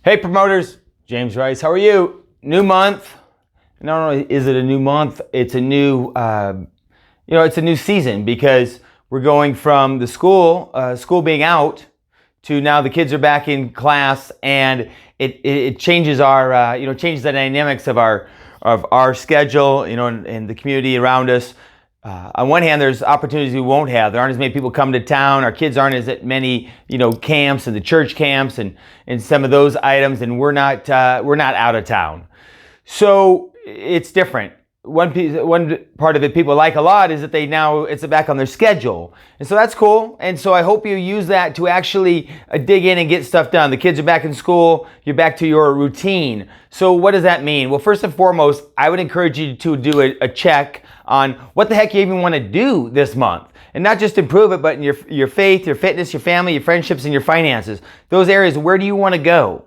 Hey promoters, James Rice, how are you? New month. Not only is it a new month, it's a new, it's a new season because we're going from the school being out to now the kids are back in class, and it changes changes the dynamics of our schedule, and the community around us. On one hand, there's opportunities we won't have. There aren't as many people coming to town. Our kids aren't as many, camps and the church camps and some of those items, and we're not out of town. So it's different. One part of it people like a lot is that it's back on their schedule. And so that's cool. And so I hope you use that to actually dig in and get stuff done. The kids are back in school. You're back to your routine. So what does that mean? Well, first and foremost, I would encourage you to do a check on what the heck you even want to do this month. And not just improve it, but in your faith, your fitness, your family, your friendships, and your finances. Those areas, where do you want to go?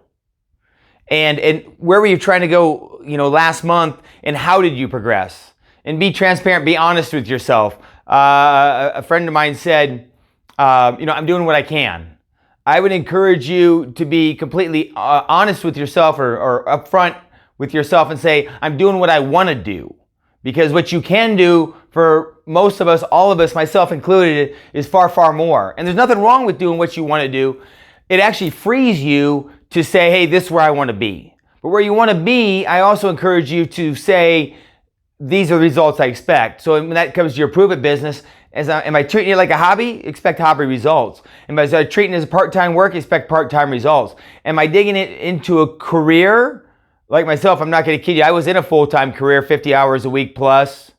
And where were you trying to go, last month, and how did you progress? And be transparent, be honest with yourself. A friend of mine said, I'm doing what I can. I would encourage you to be completely honest with yourself or upfront with yourself and say, I'm doing what I want to do. Because what you can do for most of us, all of us, myself included, is far, far more. And there's nothing wrong with doing what you want to do. It actually frees you to say, hey, this is where I want to be. But where you want to be, I also encourage you to say, these are the results I expect. So when that comes to your Prove It business, am I treating it like a hobby? Expect hobby results. Am I treating it as a part-time work? Expect part-time results. Am I digging it into a career? Like myself, I'm not going to kid you. I was in a full-time career, 50 hours a week plus.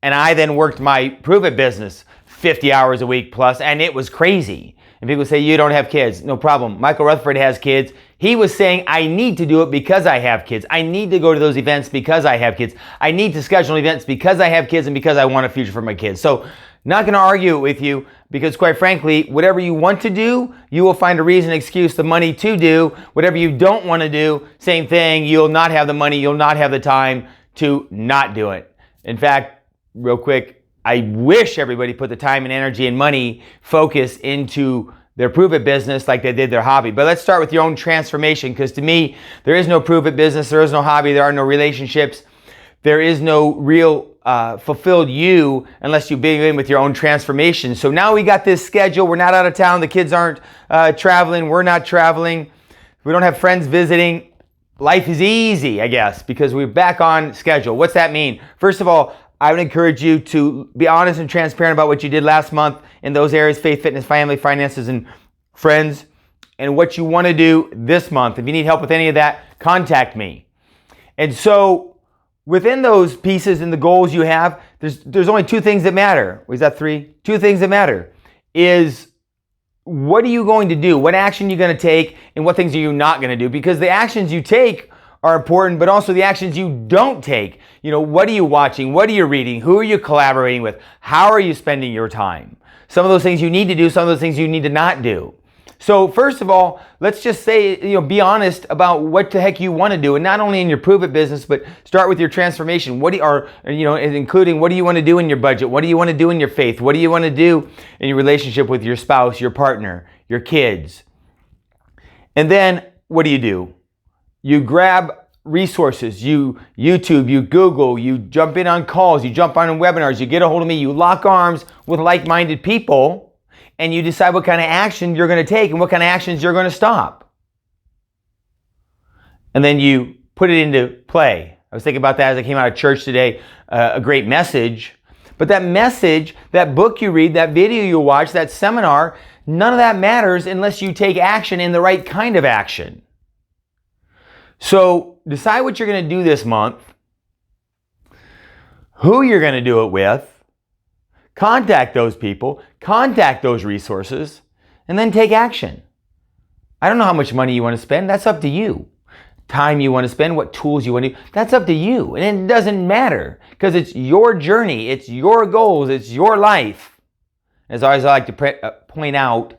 And I then worked my Prove It business 50 hours a week plus, and it was crazy. And people say, you don't have kids. No problem. Michael Rutherford has kids. He was saying, I need to do it because I have kids. I need to go to those events because I have kids. I need to schedule events because I have kids and because I want a future for my kids. So not going to argue with you because, quite frankly, whatever you want to do, you will find a reason, excuse, the money to do. Whatever you don't want to do, same thing. You'll not have the money. You'll not have the time to not do it. In fact, real quick, I wish everybody put the time and energy and money focus into their Prove It business like they did their hobby. But let's start with your own transformation, because to me, there is no Prove It business, there is no hobby, there are no relationships, there is no real fulfilled you unless you begin with your own transformation. So now we got this schedule. We're not out of town. The kids aren't traveling. We're not traveling. We don't have friends visiting. Life is easy, I guess, because we're back on schedule. What's that mean? First of all, I would encourage you to be honest and transparent about what you did last month in those areas: faith, fitness, family, finances, and friends, and what you want to do this month. If you need help with any of that, contact me. And so within those pieces and the goals you have, there's only two things that matter. Was that three? Two things that matter is what are you going to do? What action are you going to take? And what things are you not going to do? Because the actions you take are important, but also the actions you don't take. What are you watching? What are you reading? Who are you collaborating with? How are you spending your time? Some of those things you need to do, some of those things you need to not do. So first of all, let's just say, be honest about what the heck you want to do. And not only in your Prove It business, but start with your transformation. Including what do you want to do in your budget? What do you want to do in your faith? What do you want to do in your relationship with your spouse, your partner, your kids? And then what do? You grab resources, you YouTube, you Google, you jump in on calls, you jump on webinars, you get a hold of me, you lock arms with like-minded people, and you decide what kind of action you're going to take and what kind of actions you're going to stop. And then you put it into play. I was thinking about that as I came out of church today, a great message. But that message, that book you read, that video you watch, that seminar, none of that matters unless you take action in the right kind of action. So decide what you're going to do this month, who you're going to do it with, contact those people, contact those resources, and then take action. I don't know how much money you want to spend. That's up to you. Time you want to spend, what tools you want to do, that's up to you. And it doesn't matter because it's your journey, it's your goals, it's your life. As always, I like to point out,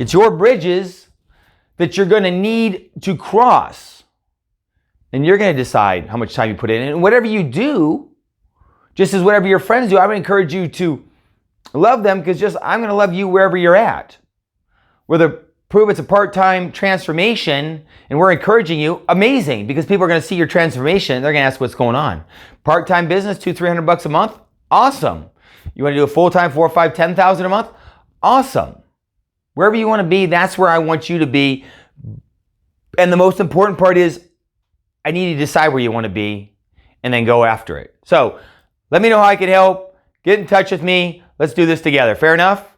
it's your bridges that you're going to need to cross. And you're going to decide how much time you put in. And whatever you do, just as whatever your friends do, I would encourage you to love them, because I'm going to love you wherever you're at. Whether prove it's a part-time transformation and we're encouraging you, amazing, because people are going to see your transformation. They're going to ask what's going on. Part-time business, $200-300 a month, awesome. You want to do a full-time, 4, 5, 10,000 a month, awesome. Wherever you want to be, that's where I want you to be. And the most important part is I need you to decide where you want to be and then go after it. So let me know how I can help. Get in touch with me. Let's do this together. Fair enough?